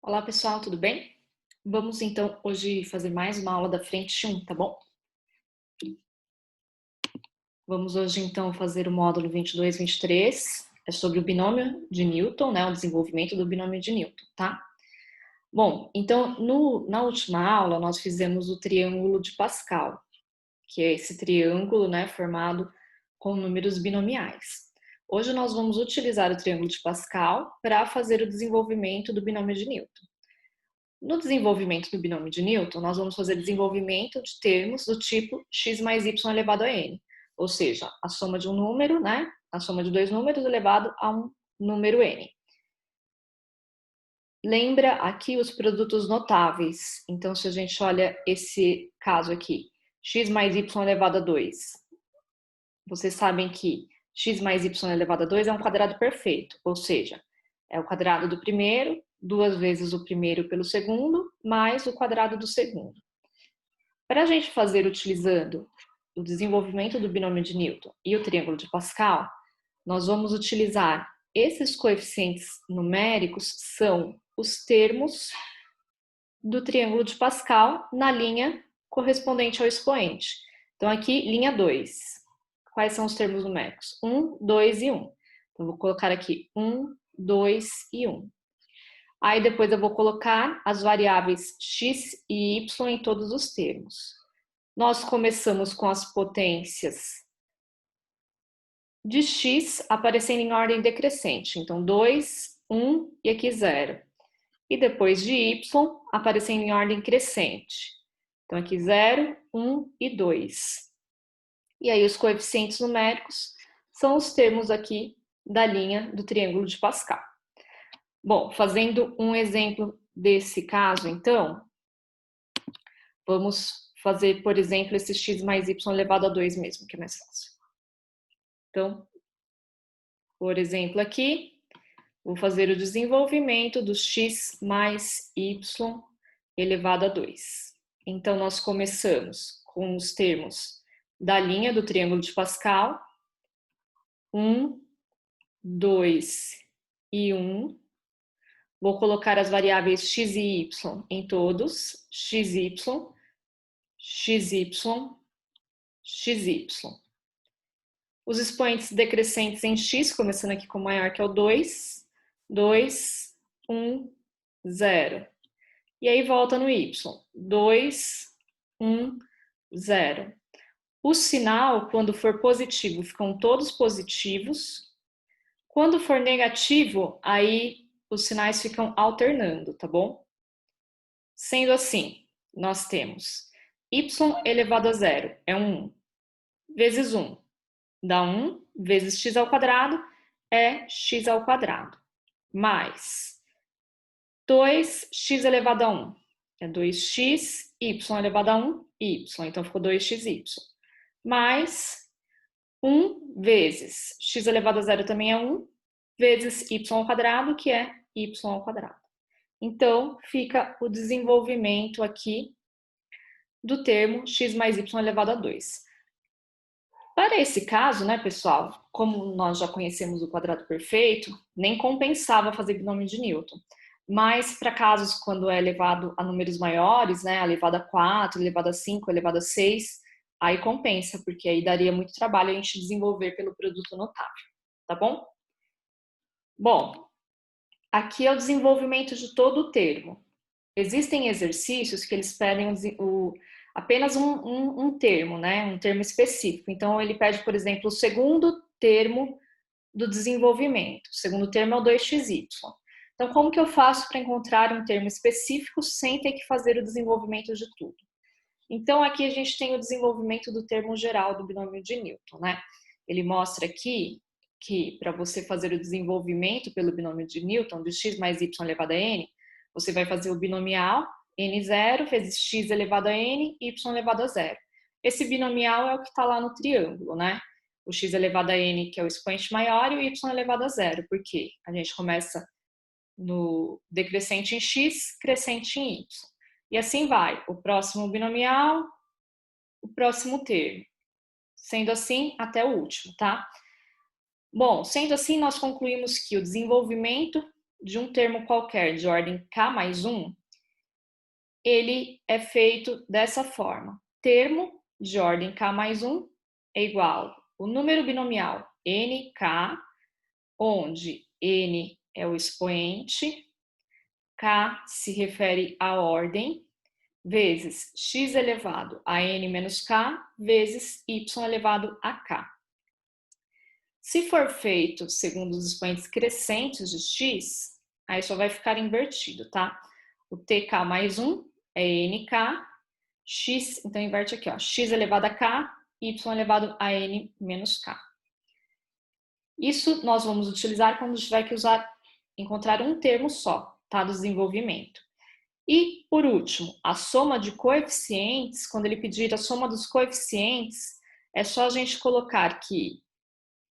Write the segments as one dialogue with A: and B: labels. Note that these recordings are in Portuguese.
A: Olá pessoal, tudo bem? Vamos então hoje fazer mais uma aula da frente 1, tá bom? Vamos hoje então fazer o módulo 22, 23, é sobre o binômio de Newton, né? O desenvolvimento do binômio de Newton, tá? Bom, então na última aula nós fizemos o triângulo de Pascal, que é esse triângulo, né, formado com números binomiais. Hoje nós vamos utilizar o triângulo de Pascal para fazer o desenvolvimento do binômio de Newton. No desenvolvimento do binômio de Newton, nós vamos fazer desenvolvimento de termos do tipo x mais y elevado a n, ou seja, a soma de um número, né? A soma de dois números elevado a um número n. Lembra aqui os produtos notáveis. Então, se a gente olha esse caso aqui, x mais y elevado a 2, vocês sabem que x mais y elevado a 2 é um quadrado perfeito, ou seja, é o quadrado do primeiro, duas vezes o primeiro pelo segundo, mais o quadrado do segundo. Para a gente fazer utilizando o desenvolvimento do binômio de Newton e o triângulo de Pascal, nós vamos utilizar esses coeficientes numéricos, são os termos do triângulo de Pascal na linha correspondente ao expoente. Então, aqui, linha 2. Quais são os termos numéricos? 1, 2 e 1. Então, vou colocar aqui 1, 2 e 1. Aí, depois eu vou colocar as variáveis x e y em todos os termos. Nós começamos com as potências de x aparecendo em ordem decrescente. Então, 2, 1 e aqui 0. E depois de y aparecendo em ordem crescente. Então, aqui 0, 1 e 2. E aí, os coeficientes numéricos são os termos aqui da linha do triângulo de Pascal. Bom, fazendo um exemplo desse caso, então, vamos fazer, por exemplo, esse x mais y elevado a 2 mesmo, que é mais fácil. Então, por exemplo, aqui, vou fazer o desenvolvimento do x mais y elevado a 2. Então, nós começamos com os termos da linha do triângulo de Pascal, 1, 2 e 1. Vou colocar as variáveis x e y em todos, xy, xy, xy. Os expoentes decrescentes em x, começando aqui com o maior, que é o 2, 2, 1, 0. E aí volta no y, 2, 1, 0. O sinal, quando for positivo, ficam todos positivos. Quando for negativo, aí os sinais ficam alternando, tá bom? Sendo assim, nós temos y elevado a 0 é 1, vezes 1 dá 1, vezes x ao quadrado é x ao quadrado, mais 2x elevado a 1 é 2x, y elevado a 1, y, então ficou 2xy, mais 1 vezes x elevado a 0 também é 1, vezes y ao quadrado, que é y ao quadrado. Então, fica o desenvolvimento aqui do termo x mais y elevado a 2. Para esse caso, né, pessoal, como nós já conhecemos o quadrado perfeito, nem compensava fazer binômio de Newton. Mas para casos quando é elevado a números maiores, né, elevado a 4, elevado a 5, elevado a 6, aí compensa, porque aí daria muito trabalho a gente desenvolver pelo produto notável, tá bom? Bom, aqui é o desenvolvimento de todo o termo. Existem exercícios que eles pedem apenas um termo, né? Um termo específico. Então, ele pede, por exemplo, o segundo termo do desenvolvimento. O segundo termo é o 2xy. Então, como que eu faço para encontrar um termo específico sem ter que fazer o desenvolvimento de tudo? Então, aqui a gente tem o desenvolvimento do termo geral do binômio de Newton, né? Ele mostra aqui que para você fazer o desenvolvimento pelo binômio de Newton, de x mais y elevado a n, você vai fazer o binomial n0 vezes x elevado a n, y elevado a 0. Esse binomial é o que está lá no triângulo, né? O x elevado a n, que é o expoente maior, e o y elevado a 0. Por quê? A gente começa no decrescente em x, crescente em y. E assim vai, o próximo binomial, o próximo termo. Sendo assim, até o último, tá? Bom, sendo assim, nós concluímos que o desenvolvimento de um termo qualquer de ordem k mais 1, ele é feito dessa forma. Termo de ordem k mais 1 é igual ao número binomial nk, onde n é o expoente, k se refere à ordem, vezes x elevado a n menos k, vezes y elevado a k. Se for feito segundo os expoentes crescentes de x, aí só vai ficar invertido, tá? O tk mais 1 é nk, x, então inverte aqui, ó, x elevado a k, y elevado a n menos k. Isso nós vamos utilizar quando tiver que encontrar um termo só, tá? Do desenvolvimento. E, por último, a soma de coeficientes, quando ele pedir a soma dos coeficientes, é só a gente colocar que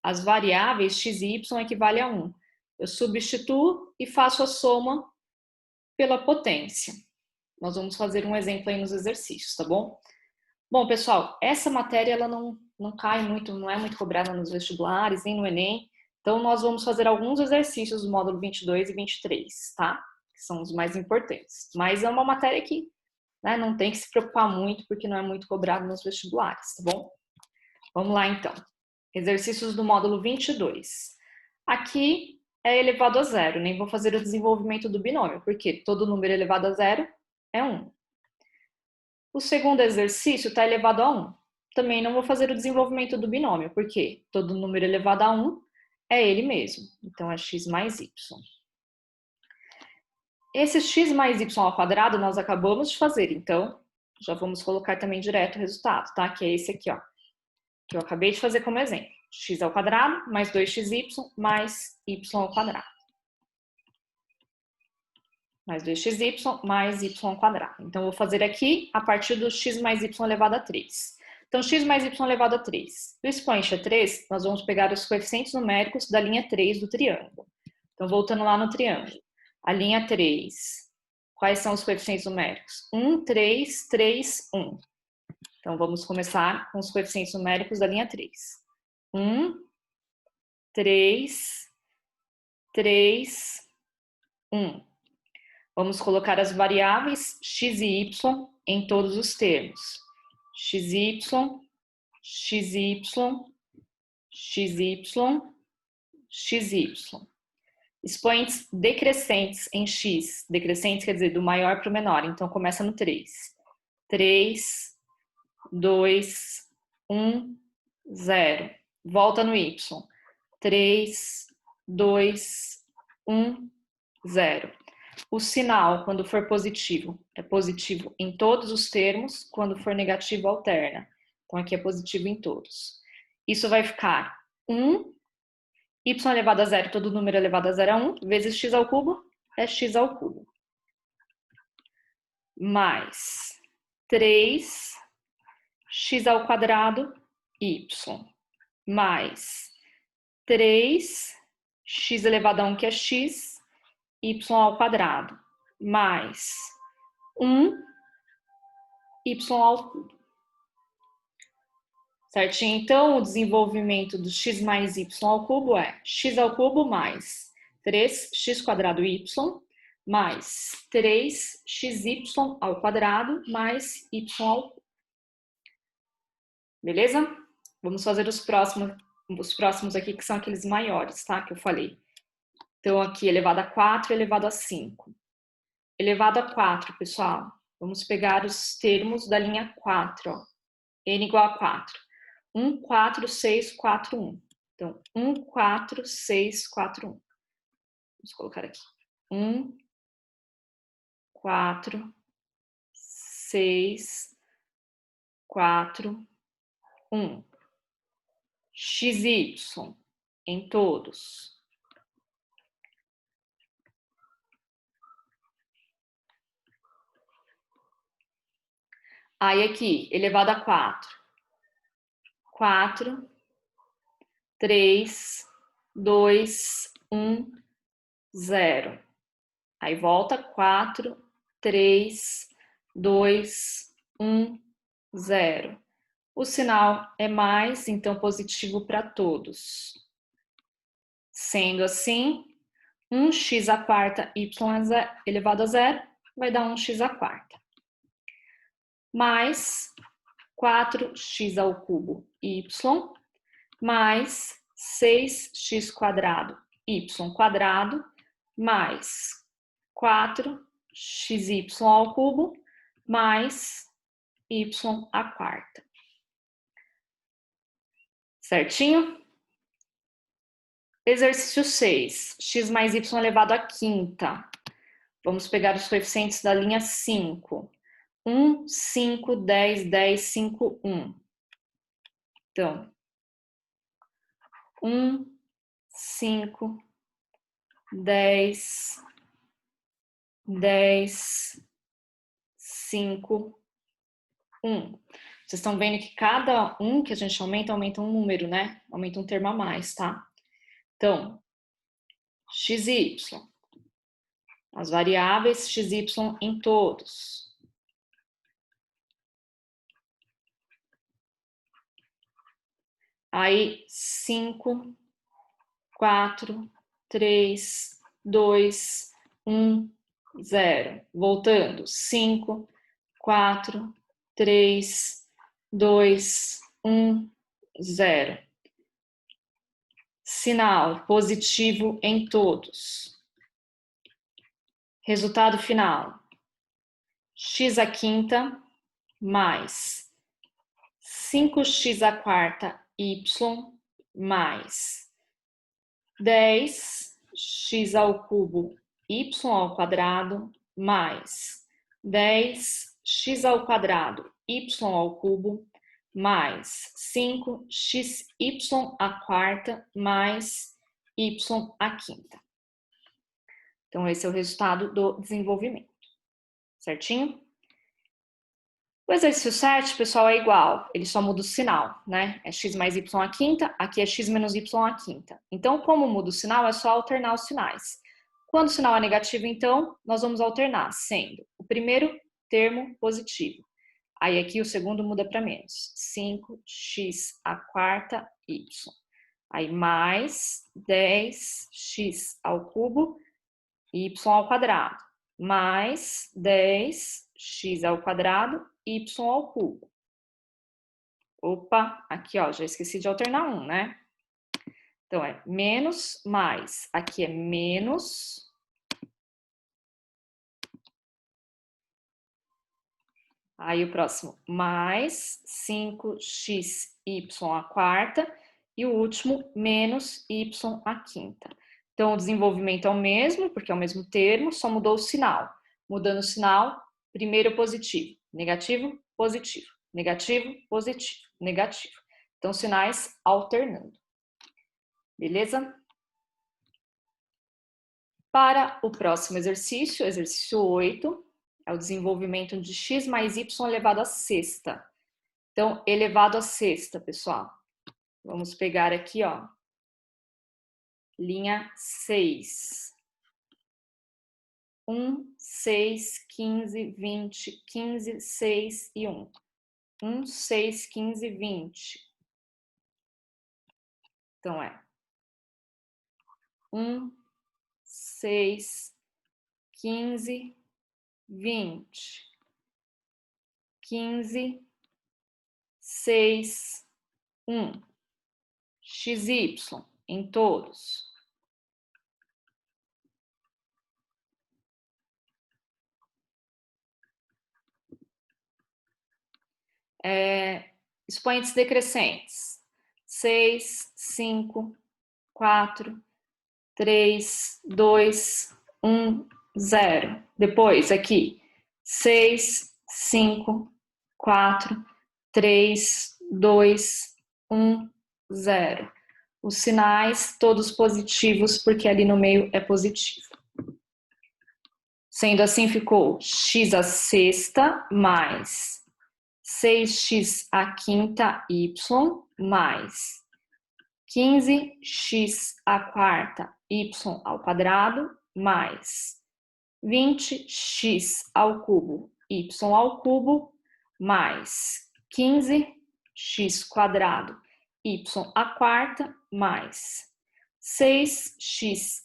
A: as variáveis x e y equivalem a 1. Eu substituo e faço a soma pela potência. Nós vamos fazer um exemplo aí nos exercícios, tá bom? Bom, pessoal, essa matéria ela não cai muito, não é muito cobrada nos vestibulares, nem no Enem. Então, nós vamos fazer alguns exercícios do módulo 22 e 23, tá? Que são os mais importantes. Mas é uma matéria que, né, não tem que se preocupar muito, porque não é muito cobrada nos vestibulares, tá bom? Vamos lá, então. Exercícios do módulo 22. Aqui é elevado a zero, nem vou fazer o desenvolvimento do binômio, porque todo número elevado a zero é 1. O segundo exercício está elevado a 1. Também não vou fazer o desenvolvimento do binômio, porque todo número elevado a 1 é ele mesmo. Então, é x mais y. Esse x mais y ao quadrado nós acabamos de fazer, então já vamos colocar também direto o resultado, tá? Que é esse aqui, ó, que eu acabei de fazer como exemplo. X ao quadrado mais 2xy mais y ao quadrado. Mais 2xy mais y ao quadrado. Então, eu vou fazer aqui a partir do x mais y elevado a 3. Então, x mais y elevado a 3. O expoente é 3, nós vamos pegar os coeficientes numéricos da linha 3 do triângulo. Então, voltando lá no triângulo. A linha 3, quais são os coeficientes numéricos? 1, 3, 3, 1. Então, vamos começar com os coeficientes numéricos da linha 3. 1, 3, 3, 1. Vamos colocar as variáveis x e y em todos os termos. xy, xy, xy, xy. Expoentes decrescentes em x. Decrescentes quer dizer do maior para o menor. Então, começa no 3. 3, 2, 1, 0. Volta no y. 3, 2, 1, 0. O sinal, quando for positivo, é positivo em todos os termos. Quando for negativo, alterna. Então, aqui é positivo em todos. Isso vai ficar 1, y elevado a 0, todo número elevado a 0 é 1, vezes x ao cubo, é x ao cubo. Mais 3, x ao quadrado, y. Mais 3, x elevado a 1, que é x, y ao quadrado. Mais 1, y ao cubo. Certinho? Então, o desenvolvimento do x mais y ao cubo é x ao cubo mais 3x quadrado y mais 3xy ao quadrado mais y ao cubo. Beleza? Vamos fazer os próximos aqui, que são aqueles maiores, tá? Que eu falei. Então, aqui, elevado a 4 elevado a 5. Elevado a 4, pessoal. Vamos pegar os termos da linha 4, ó. N igual a 4. 1, 4, 6, 4, 1. Então, 1, 4, 6, 4, 1. Vamos colocar aqui. 1, 4, 6, 4, 1. XY em todos. Aí aqui, elevado a 4. 4, 3, 2, 1, 0. Aí volta 4, 3, 2, 1, 0. O sinal é mais, então positivo para todos. Sendo assim, 1x à quarta y elevado a zero vai dar 1x à quarta. Mais 4x ao cubo y mais 6x quadrado y quadrado mais 4xy ao cubo mais y à quarta. Certinho? Exercício 6, x mais y elevado à quinta. Vamos pegar os coeficientes da linha 5. 1, 5, 10, 10, 5, 1. Então, 1, 5, 10, 10, 5, 1. Vocês estão vendo que cada um que a gente aumenta um número, né? Aumenta um termo a mais, tá? Então, xy. As variáveis xy em todos. Aí, 5, 4, 3, 2, 1, 0. Voltando. 5, 4, 3, 2, 1, 0. Sinal positivo em todos. Resultado final. X à quinta mais 5x à quarta y mais 10x ao cubo y ao quadrado mais 10x ao quadrado y ao cubo mais 5xy à quarta mais y à quinta. Então, esse é o resultado do desenvolvimento. Certinho? O exercício 7, pessoal, é igual. Ele só muda o sinal, né? É x mais y à quinta, aqui é x menos y à quinta. Então, como muda o sinal, é só alternar os sinais. Quando o sinal é negativo, então, nós vamos alternar, sendo o primeiro termo positivo. Aí aqui o segundo muda para menos. 5x à quarta y. Aí mais 10x ao cubo y ao quadrado. Mais 10x ao quadrado y ao cubo. Opa, aqui ó, já esqueci de alternar um, né? Então é menos mais. Aqui é menos. Aí o próximo, mais 5xy à quarta. E o último, menos y à quinta. Então, o desenvolvimento é o mesmo, porque é o mesmo termo, só mudou o sinal. Mudando o sinal, primeiro positivo, negativo, positivo, negativo, positivo, negativo. Então, sinais alternando. Beleza? Para o próximo exercício, exercício 8, é o desenvolvimento de x mais y elevado à sexta. Então, elevado à sexta, pessoal. Vamos pegar aqui, ó, linha 6. 1, 6, 15, 20, 15, 6 e 1. 1, 6, 15, 20. Então, é 1, 6, 15, 20. 15, 6, 1. XY em todos. Expoentes decrescentes. 6, 5, 4, 3, 2, 1, 0. Depois, aqui, 6, 5, 4, 3, 2, 1, 0. Os sinais todos positivos, porque ali no meio é positivo. Sendo assim, ficou x à sexta mais 6x à quinta y mais 15x à quarta y ao quadrado mais 20x ao cubo y ao cubo mais 15x quadrado y à quarta mais 6xy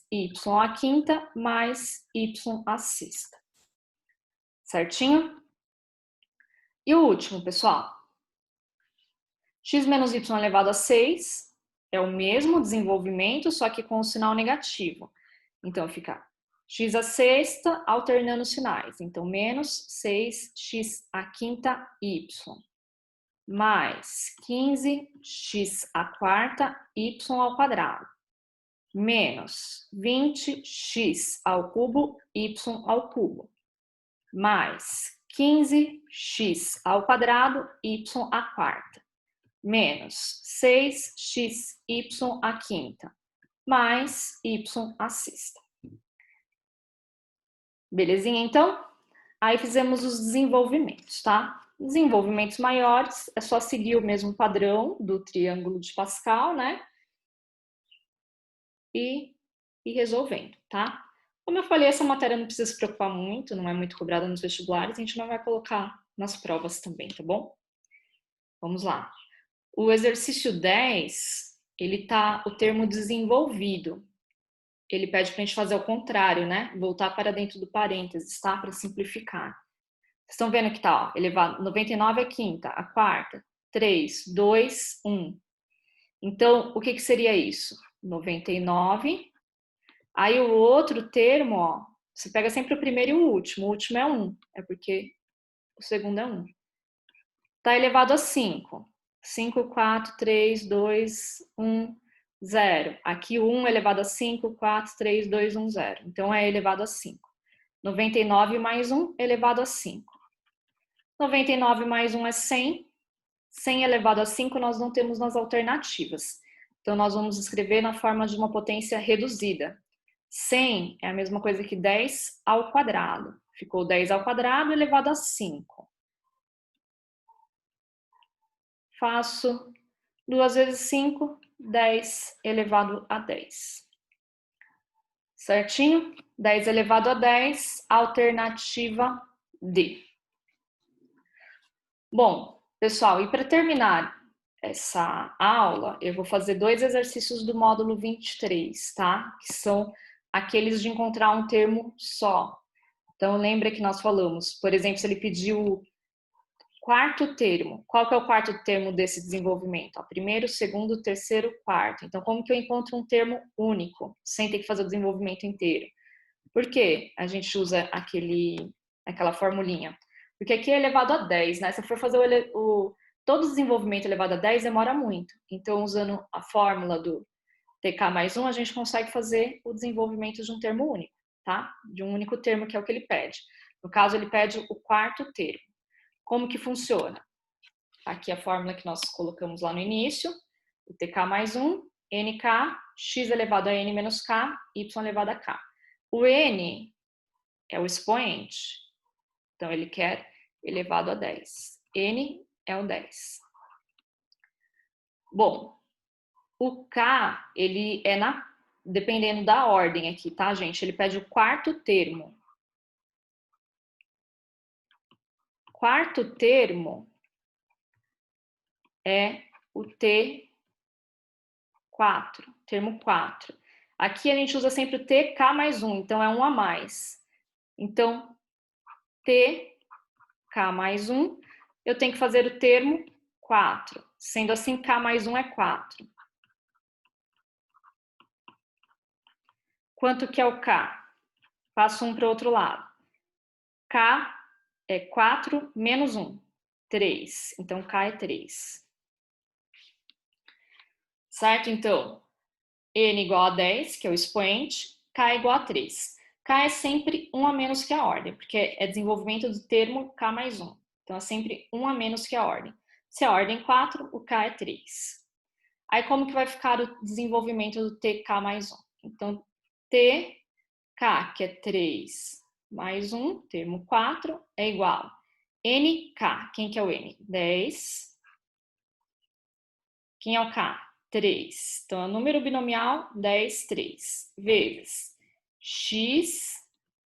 A: à quinta mais y à sexta. Certinho? E o último, pessoal? X menos y elevado a 6 é o mesmo desenvolvimento, só que com o sinal negativo. Então, fica x à sexta alternando os sinais. Então, menos 6x à quinta y, mais 15x à quarta y ao quadrado, menos 20x ao cubo y ao cubo, mais 15x ao quadrado y à quarta, menos 6xy à quinta, mais y à sexta. Belezinha, então? Aí fizemos os desenvolvimentos, tá? Desenvolvimentos maiores, é só seguir o mesmo padrão do triângulo de Pascal, né? E resolvendo, tá? Como eu falei, essa matéria não precisa se preocupar muito, não é muito cobrada nos vestibulares, a gente não vai colocar nas provas também, tá bom? Vamos lá. O exercício 10, ele tá o termo desenvolvido. Ele pede pra gente fazer o contrário, né? Voltar para dentro do parênteses, tá? Para simplificar. Vocês estão vendo que tá, ó, elevado 99 à quinta, à quarta, 3, 2, 1. Então, o que seria isso? 99. Aí o outro termo, ó, você pega sempre o primeiro e o último. O último é 1, é porque o segundo é 1. Tá elevado a 5. 5, 4, 3, 2, 1, 0. Aqui o 1 elevado a 5, 4, 3, 2, 1, 0. Então é elevado a 5. 99 mais 1 elevado a 5. 99 mais 1 é 100. 100 elevado a 5 nós não temos nas alternativas. Então nós vamos escrever na forma de uma potência reduzida. 100 é a mesma coisa que 10 ao quadrado. Ficou 10 ao quadrado elevado a 5. Faço 2 vezes 5, 10 elevado a 10. Certinho? 10 elevado a 10, alternativa D. Bom, pessoal, e para terminar essa aula, eu vou fazer 2 exercícios do módulo 23, tá? Que são aqueles de encontrar um termo só. Então, lembra que nós falamos, por exemplo, se ele pediu quarto termo. Qual que é o quarto termo desse desenvolvimento? Ó, primeiro, segundo, terceiro, quarto. Então, como que eu encontro um termo único, sem ter que fazer o desenvolvimento inteiro? Por que a gente usa aquela formulinha? Porque aqui é elevado a 10, né? Se for fazer todo o desenvolvimento elevado a 10, demora muito. Então, usando a fórmula do TK mais 1, a gente consegue fazer o desenvolvimento de um termo único, tá? De um único termo, que é o que ele pede. No caso, ele pede o quarto termo. Como que funciona? Aqui a fórmula que nós colocamos lá no início, o TK mais 1, NK, x elevado a n menos k, y elevado a k. O n é o expoente, então ele quer elevado a 10. N é o 10. Bom, o k, ele é dependendo da ordem aqui, tá, gente? Ele pede o quarto termo. Quarto termo é o T4, termo 4. Aqui a gente usa sempre o TK mais 1, então é 1 a mais. Então, TK mais 1, eu tenho que fazer o termo 4. Sendo assim, K mais 1 é 4. Quanto que é o K? Passo 1 para o outro lado. K é 4 menos 1, 3. Então, K é 3. Certo? Então, N igual a 10, que é o expoente, K igual a 3. K é sempre 1 a menos que a ordem, porque é desenvolvimento do termo K mais 1. Então, é sempre 1 a menos que a ordem. Se a ordem é 4, o K é 3. Aí, como que vai ficar o desenvolvimento do TK mais 1? Então, TK, que é 3 mais 1, termo 4, é igual a NK. Quem que é o N? 10. Quem é o K? 3. Então, é o número binomial 10, 3, vezes x,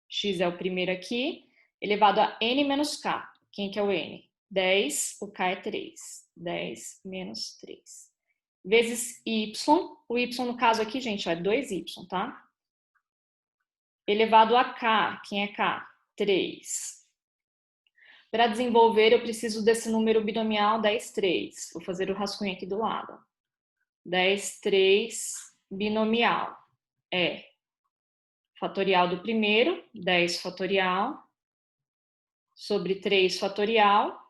A: x é o primeiro aqui, elevado a n menos k. Quem que é o n? 10, o k é 3. 10 menos 3. vezes y. O y, no caso aqui, gente, ó, é 2y, tá? Elevado a k. Quem é k? 3. Para desenvolver, eu preciso desse número binomial 10, 3. Vou fazer o rascunho aqui do lado. 10, 3 binomial. É fatorial do primeiro, 10 fatorial, sobre 3 fatorial.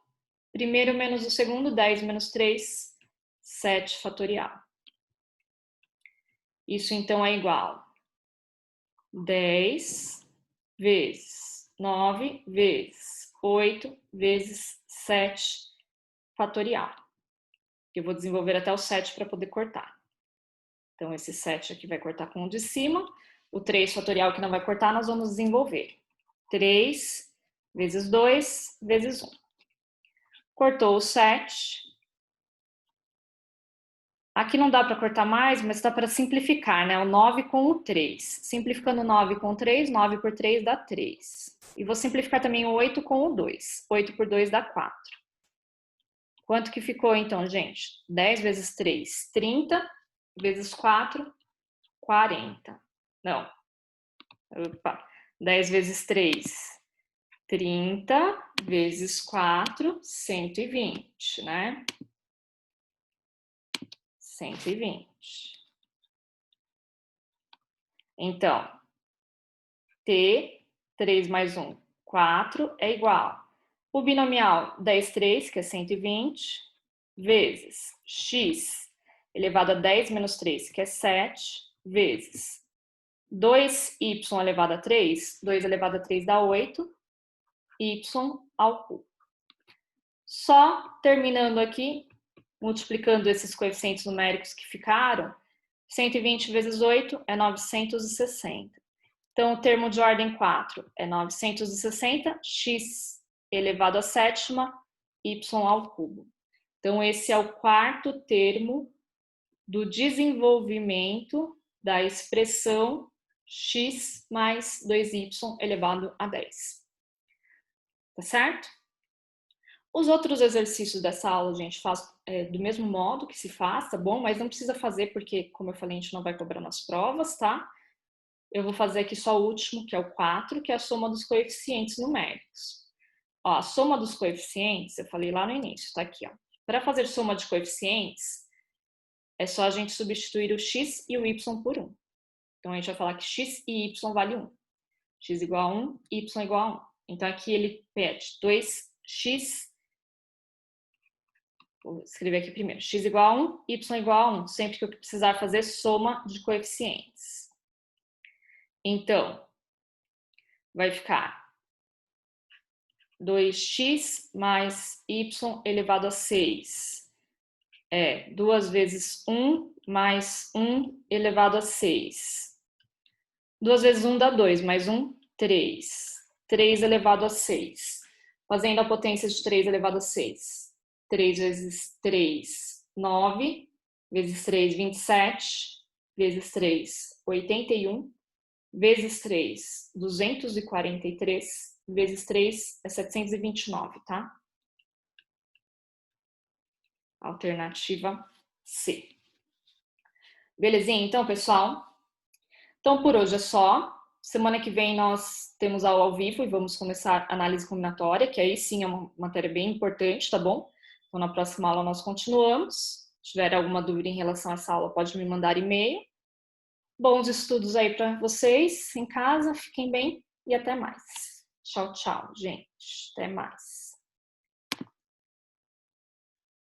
A: Primeiro menos o segundo, 10 menos 3, 7 fatorial. Isso, então, é igual 10 vezes 9 vezes 8 vezes 7 fatorial. Eu vou desenvolver até o 7 para poder cortar. Então, esse 7 aqui vai cortar com o de cima. O 3 fatorial que não vai cortar, nós vamos desenvolver. 3 vezes 2 vezes 1. Cortou o 7. Aqui não dá para cortar mais, mas dá para simplificar, né? O 9 com o 3. Simplificando o 9 com o 3, 9 por 3 dá 3. E vou simplificar também o 8 com o 2. 8 por 2 dá 4. Quanto que ficou, então, gente? 10 vezes 3, 30. Vezes 4, 40. Não. Opa. 10 vezes 3, 30. Vezes 4, 120, né? 120. Então, T, 3 mais 1, 4, é igual. O binomial 10, 3, que é 120, vezes x elevado a 10 menos 3, que é 7, vezes 2y elevado a 3, 2 elevado a 3 dá 8, y ao cubo. Só terminando aqui, multiplicando esses coeficientes numéricos que ficaram, 120 vezes 8 é 960. Então, o termo de ordem 4 é 960, x elevado à sétima, y ao cubo. Então, esse é o quarto termo do desenvolvimento da expressão x mais 2y elevado a 10. Tá certo? Os outros exercícios dessa aula, gente, faz do mesmo modo que se faz, tá bom? Mas não precisa fazer porque, como eu falei, a gente não vai cobrar nas provas, tá? Eu vou fazer aqui só o último, que é o 4, que é a soma dos coeficientes numéricos. Ó, a soma dos coeficientes, eu falei lá no início, tá aqui, ó. Para fazer soma de coeficientes, é só a gente substituir o x e o y por 1. Então, a gente vai falar que x e y vale 1. X igual a 1, y igual a 1. Então, aqui ele pede 2x. Vou escrever aqui primeiro. X igual a 1, y igual a 1. Sempre que eu precisar fazer soma de coeficientes. Então, vai ficar 2x mais y elevado a 6. É 2 vezes 1 mais 1 elevado a 6. 2 vezes 1 dá 2, mais 1, 3. 3 elevado a 6. Fazendo a potência de 3 elevado a 6. 3 vezes 3, 9. Vezes 3, 27. Vezes 3, 81. Vezes 3, 243. Vezes 3 é 729, tá? Alternativa C. Belezinha, então, pessoal? Então, por hoje é só. Semana que vem nós temos aula ao vivo e vamos começar a análise combinatória, que aí sim é uma matéria bem importante, tá bom? Então, na próxima aula nós continuamos. Se tiver alguma dúvida em relação a essa aula, pode me mandar e-mail. Bons estudos aí para vocês em casa, fiquem bem e até mais. Tchau, tchau, gente. Até mais.